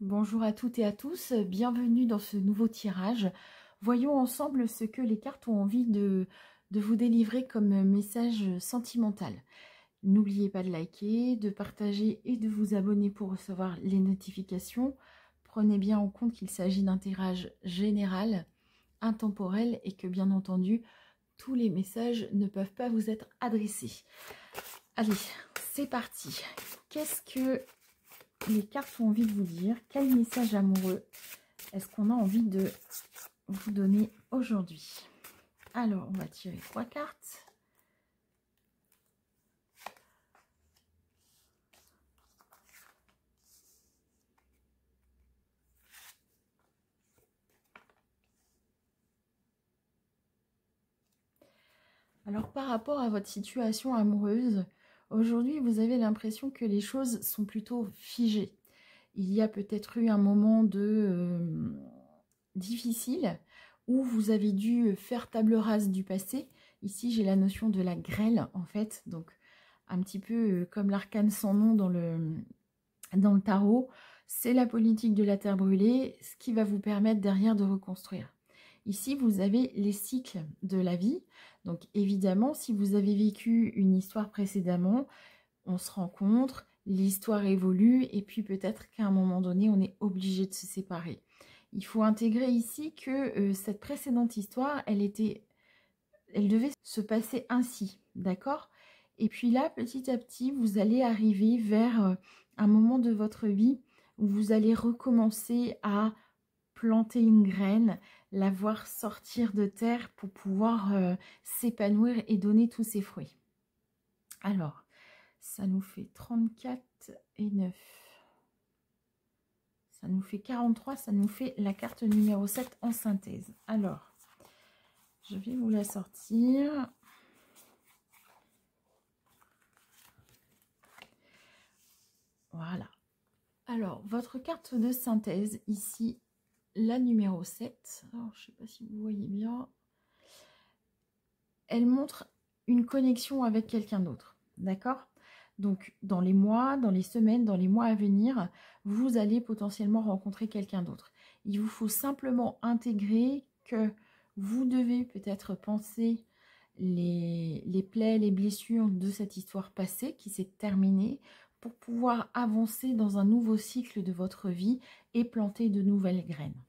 Bonjour à toutes et à tous, bienvenue dans ce nouveau tirage. Voyons ensemble ce que les cartes ont envie de vous délivrer comme message sentimental. N'oubliez pas de liker, de partager et de vous abonner pour recevoir les notifications. Prenez bien en compte qu'il s'agit d'un tirage général, intemporel et que bien entendu, tous les messages ne peuvent pas vous être adressés. Allez, c'est parti. Qu'est-ce que les cartes ont envie de vous dire? Quel message amoureux est-ce qu'on a envie de vous donner aujourd'hui? Alors, on va tirer 3 cartes. Alors, par rapport à votre situation amoureuse, aujourd'hui, vous avez l'impression que les choses sont plutôt figées. Il y a peut-être eu un moment difficile où vous avez dû faire table rase du passé. Ici, j'ai la notion de la grêle, en fait. Donc, un petit peu comme l'arcane sans nom dans le tarot. C'est la politique de la terre brûlée, ce qui va vous permettre derrière de reconstruire. Ici, vous avez les cycles de la vie. Donc, évidemment, si vous avez vécu une histoire précédemment, on se rencontre, l'histoire évolue, et puis peut-être qu'à un moment donné, on est obligé de se séparer. Il faut intégrer ici que cette précédente histoire, elle devait se passer ainsi, d'accord? Et puis là, petit à petit, vous allez arriver vers un moment de votre vie où vous allez recommencer à planter une graine, la voir sortir de terre pour pouvoir s'épanouir et donner tous ses fruits. Alors, ça nous fait 34 et 9. Ça nous fait 43, ça nous fait la carte numéro 7 en synthèse. Alors, je vais vous la sortir. Voilà. Alors, votre carte de synthèse, ici, la numéro 7. Alors, je ne sais pas si vous voyez bien. Elle montre une connexion avec quelqu'un d'autre. D'accord? Donc, dans les mois, dans les semaines, dans les mois à venir, vous allez potentiellement rencontrer quelqu'un d'autre. Il vous faut simplement intégrer que vous devez peut-être penser les plaies, les blessures de cette histoire passée qui s'est terminée pour pouvoir avancer dans un nouveau cycle de votre vie et planter de nouvelles graines.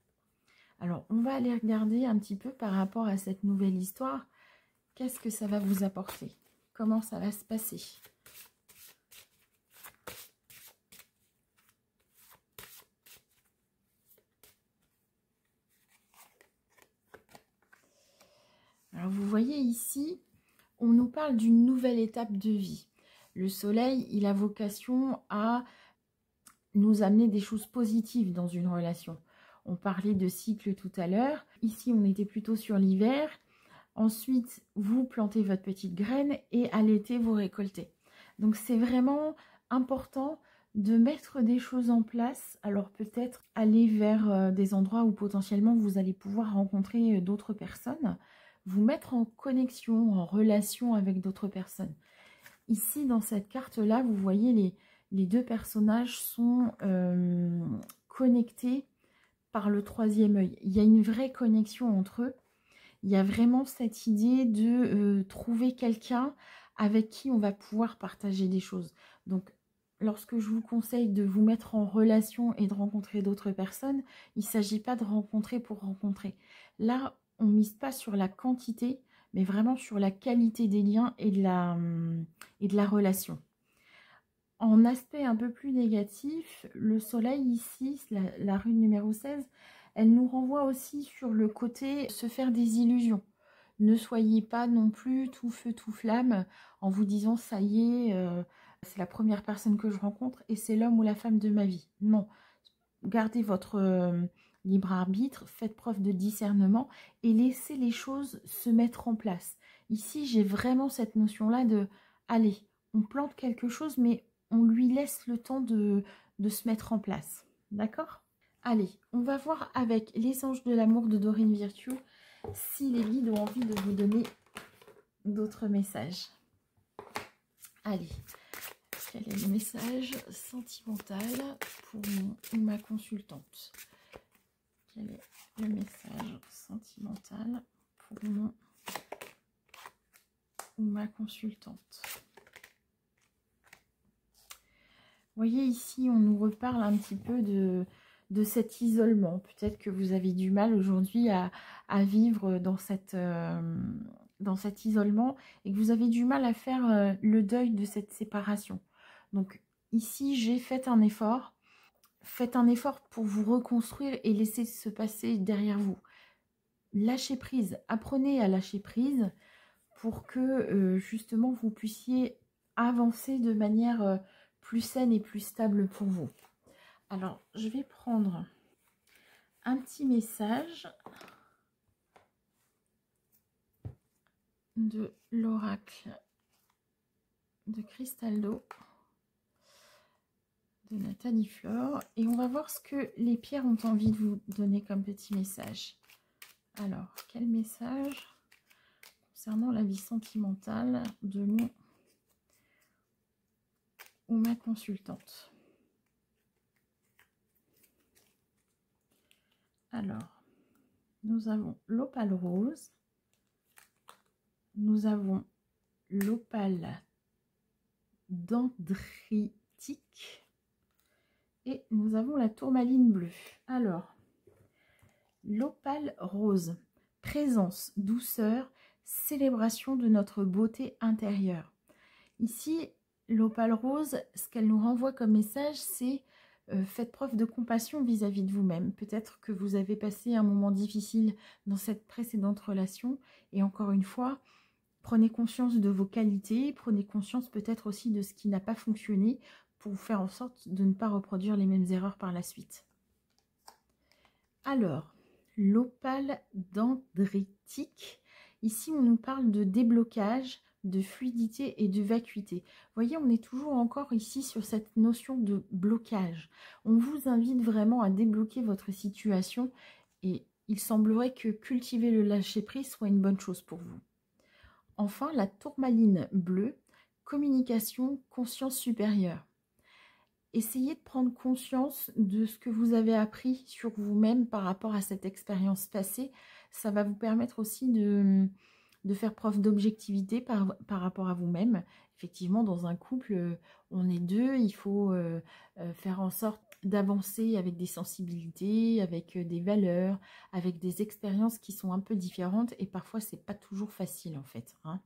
Alors, on va aller regarder un petit peu par rapport à cette nouvelle histoire. Qu'est-ce que ça va vous apporter? Comment ça va se passer? Alors, vous voyez ici, on nous parle d'une nouvelle étape de vie. Le soleil, il a vocation à nous amener des choses positives dans une relation. On parlait de cycle tout à l'heure. Ici, on était plutôt sur l'hiver. Ensuite, vous plantez votre petite graine et à l'été, vous récoltez. Donc, c'est vraiment important de mettre des choses en place. Alors, peut-être aller vers des endroits où potentiellement vous allez pouvoir rencontrer d'autres personnes. Vous mettre en connexion, en relation avec d'autres personnes. Ici, dans cette carte-là, vous voyez les deux personnages sont connectés par le troisième œil. Il y a une vraie connexion entre eux. Il y a vraiment cette idée de trouver quelqu'un avec qui on va pouvoir partager des choses. Donc, lorsque je vous conseille de vous mettre en relation et de rencontrer d'autres personnes, il ne s'agit pas de rencontrer pour rencontrer. Là, on ne mise pas sur la quantité, mais vraiment sur la qualité des liens et de la relation. En aspect un peu plus négatif, le soleil ici, la rune numéro 16, elle nous renvoie aussi sur le côté se faire des illusions. Ne soyez pas non plus tout feu, tout flamme en vous disant ça y est, c'est la première personne que je rencontre et c'est l'homme ou la femme de ma vie. Non, gardez votre libre arbitre, faites preuve de discernement et laissez les choses se mettre en place. Ici, j'ai vraiment cette notion-là de, allez, on plante quelque chose, mais on lui laisse le temps de se mettre en place. D'accord? Allez, on va voir avec les anges de l'amour de Dorine Virtue si les guides ont envie de vous donner d'autres messages. Allez, quel est le message sentimental pour mon ou ma consultante? Quel est le message sentimental pour mon ou ma consultante? Vous voyez ici, on nous reparle un petit peu de cet isolement. Peut-être que vous avez du mal aujourd'hui à vivre dans cet isolement et que vous avez du mal à faire le deuil de cette séparation. Donc ici, j'ai fait un effort. Faites un effort pour vous reconstruire et laisser se passer derrière vous. Lâchez prise. Apprenez à lâcher prise pour que justement vous puissiez avancer de manière plus saine et plus stable pour vous. Alors, je vais prendre un petit message de l'oracle de Cristaldo de Nathalie Flore et on va voir ce que les pierres ont envie de vous donner comme petit message. Alors, quel message concernant la vie sentimentale de mon ou ma consultante? Alors, nous avons l'opale rose, nous avons l'opale dendritique et nous avons la tourmaline bleue. Alors, l'opale rose, présence, douceur, célébration de notre beauté intérieure. Ici, l'opale rose, ce qu'elle nous renvoie comme message, c'est faites preuve de compassion vis-à-vis de vous-même. Peut-être que vous avez passé un moment difficile dans cette précédente relation. Et encore une fois, prenez conscience de vos qualités, prenez conscience peut-être aussi de ce qui n'a pas fonctionné pour faire en sorte de ne pas reproduire les mêmes erreurs par la suite. Alors, l'opale dendritique, ici on nous parle de déblocage, de fluidité et de vacuité. Vous voyez, on est toujours encore ici sur cette notion de blocage. On vous invite vraiment à débloquer votre situation et il semblerait que cultiver le lâcher-prise soit une bonne chose pour vous. Enfin, la tourmaline bleue, communication, conscience supérieure. Essayez de prendre conscience de ce que vous avez appris sur vous-même par rapport à cette expérience passée. Ça va vous permettre aussi de faire preuve d'objectivité par rapport à vous-même. Effectivement, dans un couple, on est deux, il faut faire en sorte d'avancer avec des sensibilités, avec des valeurs, avec des expériences qui sont un peu différentes et parfois, c'est pas toujours facile en fait. Hein.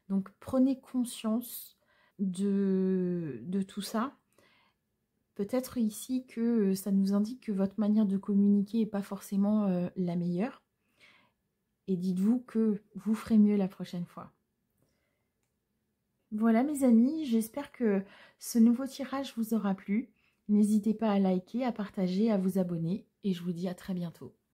Donc, prenez conscience de tout ça. Peut-être ici que ça nous indique que votre manière de communiquer n'est pas forcément la meilleure. Et dites-vous que vous ferez mieux la prochaine fois. Voilà mes amis, j'espère que ce nouveau tirage vous aura plu. N'hésitez pas à liker, à partager, à vous abonner et je vous dis à très bientôt.